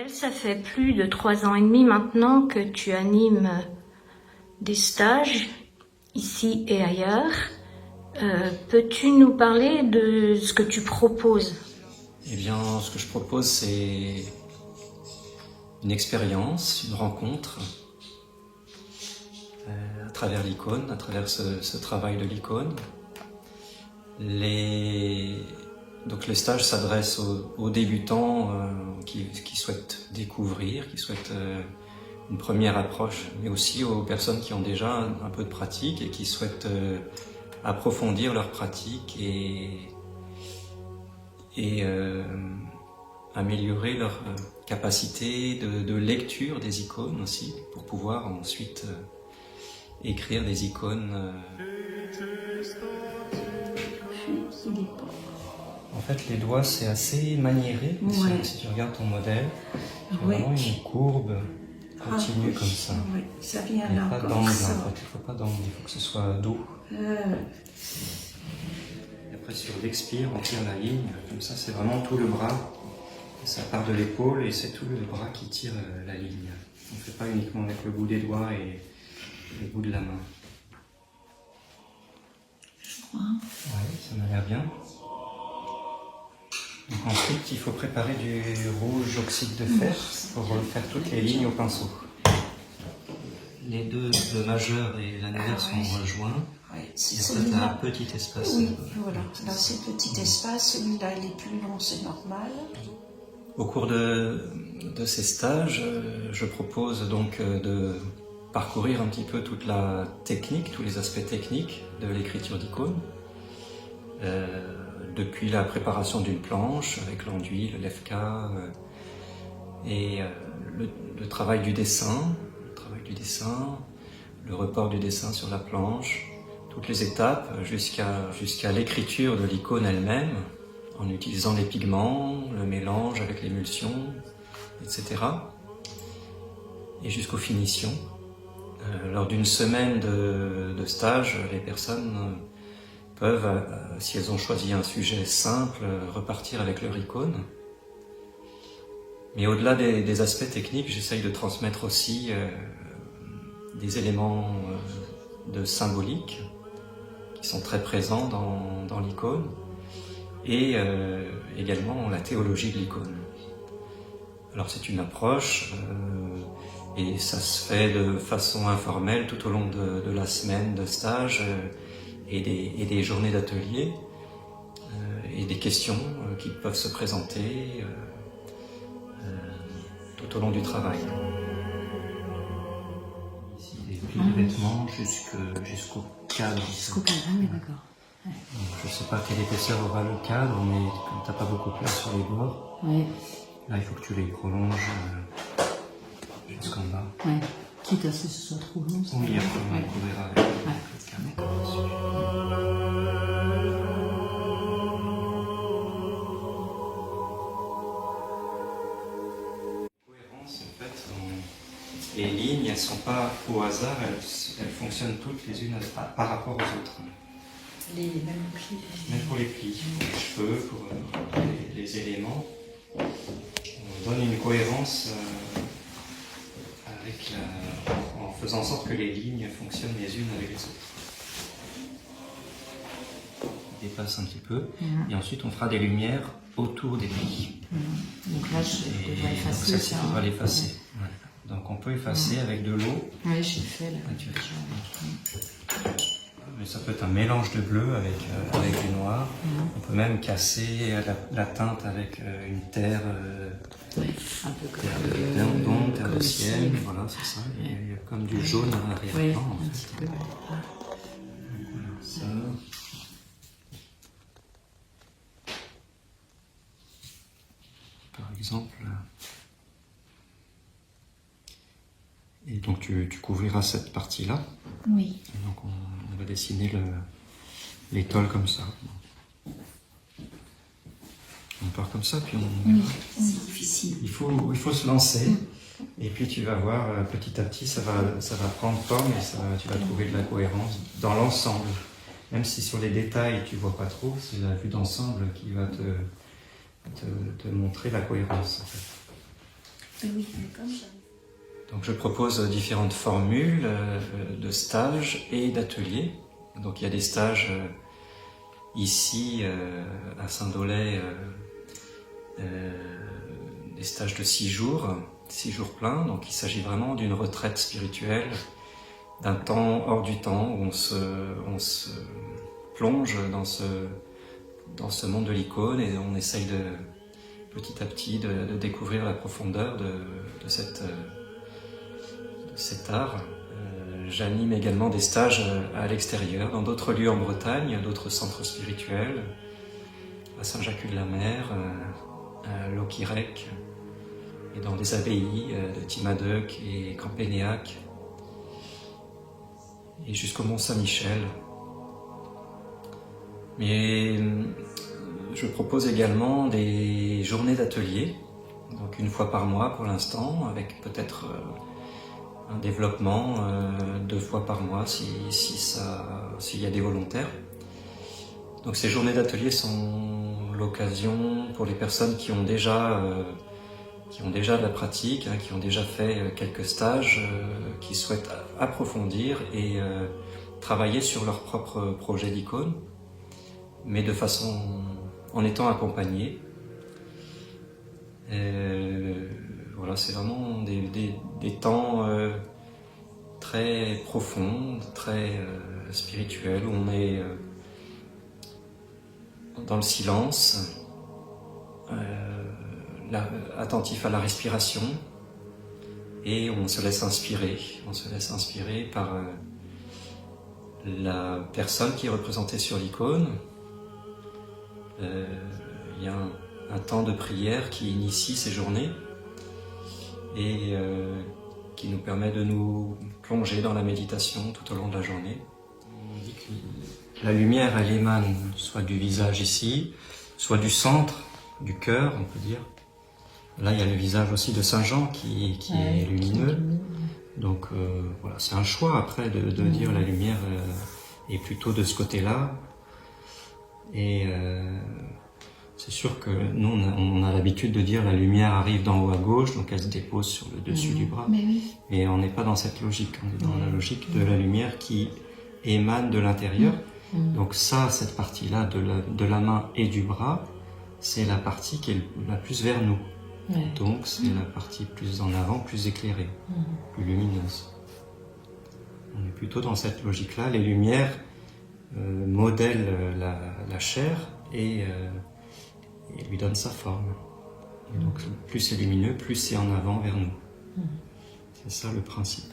Joël, ça fait plus de 3 ans et demi maintenant que tu animes des stages ici et ailleurs. Peux-tu nous parler de ce que tu proposes? Eh bien, ce que je propose, c'est une expérience, une rencontre à travers l'icône, à travers ce travail de l'icône. Donc les stages s'adressent aux débutants qui souhaitent découvrir, qui souhaitent une première approche, mais aussi aux personnes qui ont déjà un peu de pratique et qui souhaitent approfondir leur pratique et améliorer leur capacité de lecture des icônes aussi, pour pouvoir ensuite écrire des icônes. En fait, les doigts, c'est assez maniéré. Ouais. Si tu regardes ton modèle, tu as vraiment une courbe continue comme ça. Oui, ça vient Il n'y a là pas comme d'angle, ça. en fait. Il ne faut pas d'angle, il faut que ce soit doux. Et après, sur l'expire, on tire la ligne. Comme ça, c'est vraiment tout le bras. Ça part de l'épaule et c'est tout le bras qui tire la ligne. On ne fait pas uniquement avec le bout des doigts et le bout de la main. Je crois. Oui, ça m'a l'air bien. Donc ensuite, il faut préparer du rouge oxyde de fer pour refaire toutes les lignes au pinceau. Les deux, le majeur et l'annulaire, sont rejoints. Oui, Et c'est après, tu as un celui-là. petit espace. Oui, voilà. Là, c'est petit espace. Celui-là, il est plus long, c'est normal. Au cours de ces stages, je propose donc de parcourir un petit peu toute la technique, tous les aspects techniques de l'écriture d'icônes. Depuis la préparation d'une planche avec l'enduit, le lefka, et le travail du dessin, le report du dessin sur la planche, toutes les étapes jusqu'à l'écriture de l'icône elle-même, en utilisant les pigments, le mélange avec l'émulsion, etc. Et jusqu'aux finitions. Lors d'une semaine de stage, les personnes peuvent, si elles ont choisi un sujet simple, repartir avec leur icône. Mais au-delà des aspects techniques, j'essaye de transmettre aussi des éléments de symbolique qui sont très présents dans l'icône, et également la théologie de l'icône. Alors c'est une approche, et ça se fait de façon informelle tout au long de la semaine de stage, et des journées d'atelier, et des questions qui peuvent se présenter tout au long du travail. Ici, des plis de vêtements jusqu'au cadre. Jusqu'au cadre, oui, d'accord. Ouais. Je ne sais pas quelle épaisseur aura le cadre, mais comme tu n'as pas beaucoup de place sur les bords, là il faut que tu les prolonges jusqu'en bas. Ouais. Quitte à ce que ce soit trop long. Oui, après on le couvrira avec le cadre dessus. Les lignes, elles ne sont pas au hasard, elles fonctionnent toutes les unes par rapport aux autres. Les mêmes plis. Même pour les plis, pour les cheveux, pour les éléments. On donne une cohérence en faisant en sorte que les lignes fonctionnent les unes avec les autres. On dépasse un petit peu, et ensuite on fera des lumières autour des plis. Donc là, je devrais effacer donc ça. On va l'effacer. Ouais. Donc on peut effacer avec de l'eau. Oui, j'ai fait là. Mais ça peut être un mélange de bleu avec du noir. On peut même casser la teinte avec une terre, Un peu comme terre d'ombre, terre de ciel. Voilà, c'est ça. Et il y a comme du jaune à l'arrière-plan. En un fait. petit peu. Voilà, ça. Par exemple. Et donc tu couvriras cette partie-là. Oui. Et donc on va dessiner l'étole comme ça. On part comme ça, puis on... Oui, c'est difficile. Il faut se lancer. Et puis tu vas voir, petit à petit, ça va prendre forme et tu vas trouver de la cohérence dans l'ensemble. Même si sur les détails tu vois pas trop, c'est la vue d'ensemble qui va te montrer la cohérence. En fait. Oui, mais comme ça. Donc je propose différentes formules de stages et d'ateliers. Donc il y a des stages ici à Saint-Dolay, des stages de 6 jours pleins. Donc il s'agit vraiment d'une retraite spirituelle, d'un temps hors du temps où on se plonge dans ce monde de l'icône et on essaye petit à petit de découvrir la profondeur de cet art. J'anime également des stages à l'extérieur, dans d'autres lieux en Bretagne, d'autres centres spirituels, à Saint-Jacques-de-la-Mer, à Loquirec, et dans des abbayes de Timadeuc et Campénéac, et jusqu'au Mont-Saint-Michel. Mais je propose également des journées d'atelier, donc une fois par mois pour l'instant, avec peut-être un développement 2 fois par mois s'il y a des volontaires. Donc ces journées d'atelier sont l'occasion pour les personnes qui ont déjà de la pratique, qui ont déjà fait quelques stages, qui souhaitent approfondir et travailler sur leur propre projet d'icône, mais en étant accompagnés. Voilà, c'est vraiment des temps très profonds, très spirituels, où on est dans le silence, attentif à la respiration, et on se laisse inspirer. On se laisse inspirer par la personne qui est représentée sur l'icône. Il y a un temps de prière qui initie ces journées et qui nous permet de nous plonger dans la méditation tout au long de la journée. On dit que la lumière, elle émane soit du visage ici, soit du centre, du cœur, on peut dire. Là, il y a le visage aussi de Saint Jean qui est lumineux. Donc voilà, c'est un choix après de dire la lumière est plutôt de ce côté-là. Et c'est sûr que nous, on a l'habitude de dire la lumière arrive d'en haut à gauche, donc elle se dépose sur le dessus du bras. Mais oui. Et on n'est pas dans cette logique, on est dans la logique de la lumière qui émane de l'intérieur. Donc ça, cette partie-là de la main et du bras, c'est la partie qui est la plus vers nous. Donc c'est la partie plus en avant, plus éclairée, plus lumineuse. On est plutôt dans cette logique-là. Les lumières modèlent la chair et lui donnent sa forme. Et donc plus c'est lumineux, plus c'est en avant vers nous. C'est ça le principe.